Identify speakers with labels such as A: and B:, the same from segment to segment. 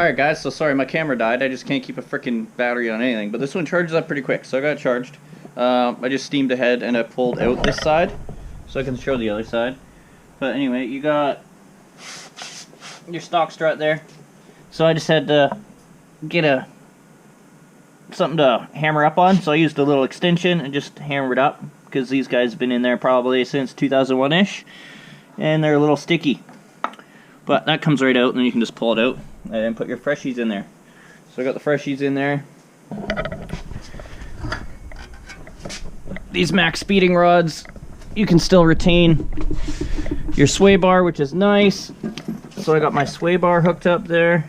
A: Alright guys, so sorry my camera died. I just can't keep a freaking battery on anything. But this one charges up pretty quick, so I got it charged. I just steamed ahead and I pulled out this side, so I can show the other side. But anyway, you got your stock strut there. So I just had to get something to hammer up on. So I used a little extension and just hammered up, because these guys have been in there probably since 2001-ish. And they're a little sticky. But that comes right out, and then you can just pull it out and then put your freshies in there. So I got the freshies in there. These max speeding rods, you can still retain your sway bar, which is nice. So I got my sway bar hooked up there.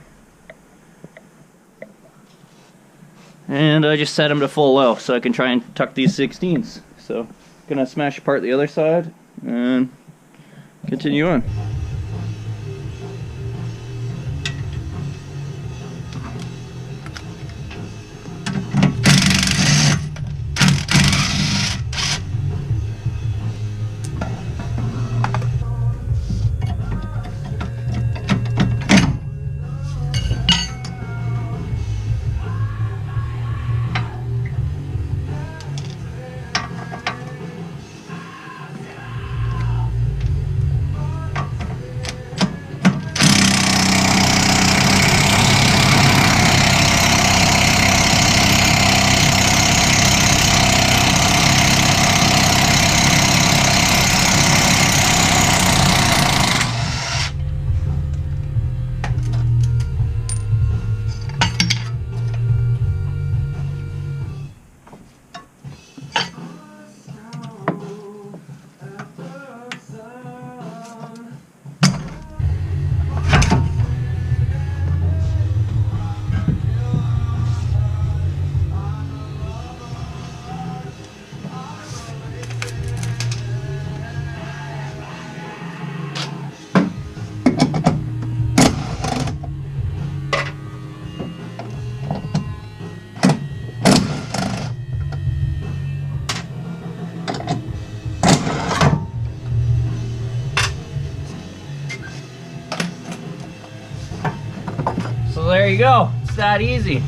A: And I just set them to full low so I can try and tuck these 16s. So I'm gonna smash apart the other side and continue on. So there you go, it's that easy.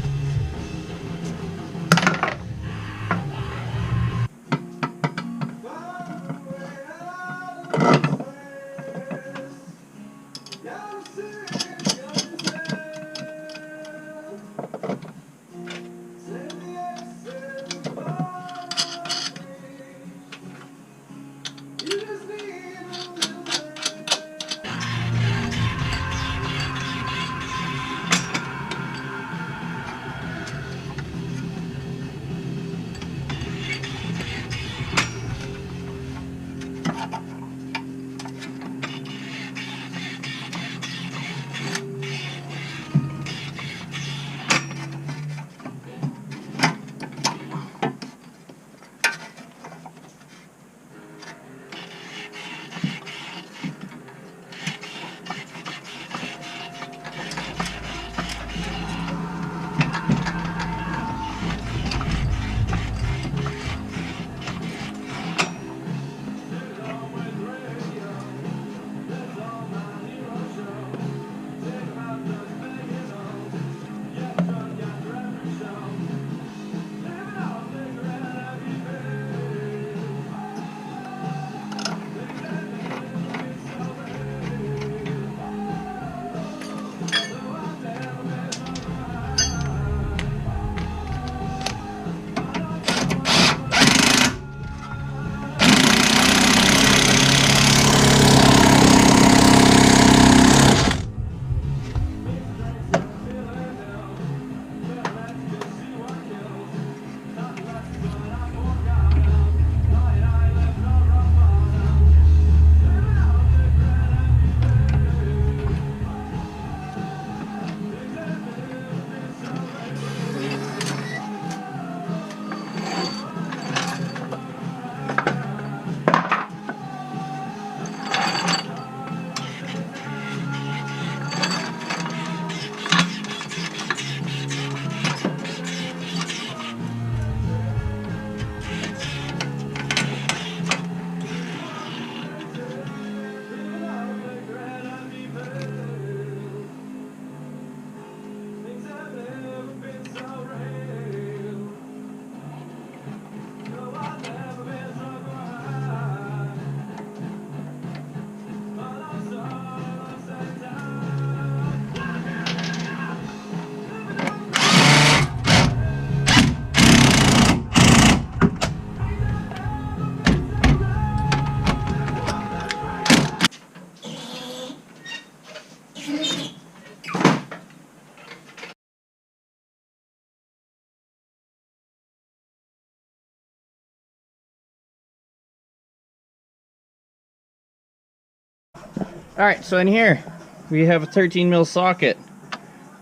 A: Alright, so in here we have a 13 mil socket.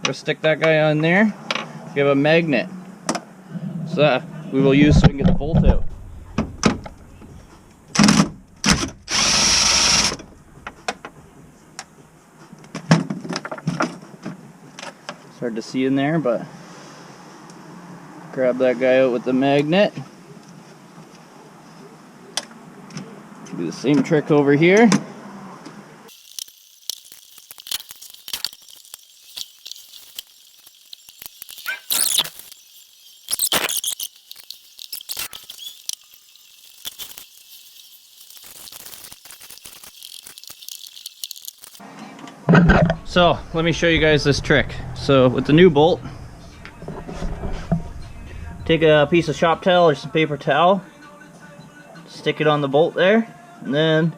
A: We'll stick that guy on there. We have a magnet. So that we will use so we can get the bolt out. It's hard to see in there, but grab that guy out with the magnet. Do the same trick over here. So let me show you guys this trick. So with the new bolt, take a piece of shop towel or some paper towel, stick it on the bolt there, and then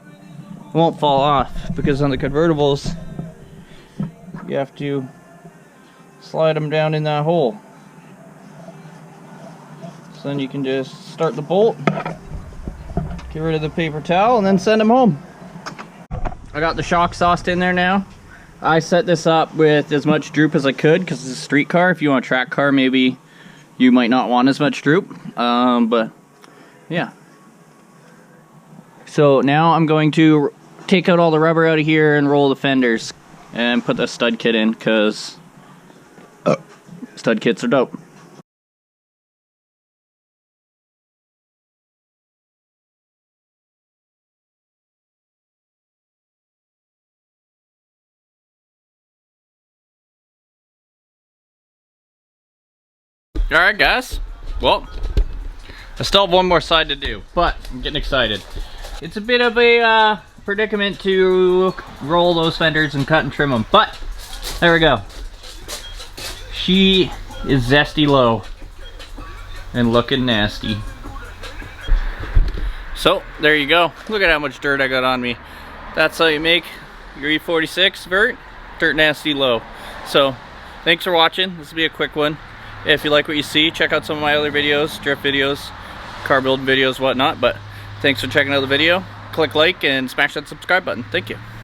A: it won't fall off, because on the convertibles you have to slide them down in that hole. So then you can just start the bolt, get rid of the paper towel, and then send them home. I got the shock sauced in there now. I set this up with as much droop as I could because it's a street car. If you want a track car, maybe you might not want as much droop. But yeah. So now I'm going to take out all the rubber out of here and roll the fenders and put the stud kit in, because stud kits are dope. Alright guys, well, I still have one more side to do, but I'm getting excited. It's a bit of a predicament to roll those fenders and cut and trim them, but there we go. She is zesty low and looking nasty. So there you go. Look at how much dirt I got on me. That's how you make your E46 vert, dirt nasty low. So thanks for watching. This will be a quick one. If you like what you see, check out some of my other videos, drift videos, car building videos, whatnot. But thanks for checking out the video. Click like and smash that subscribe button. Thank you.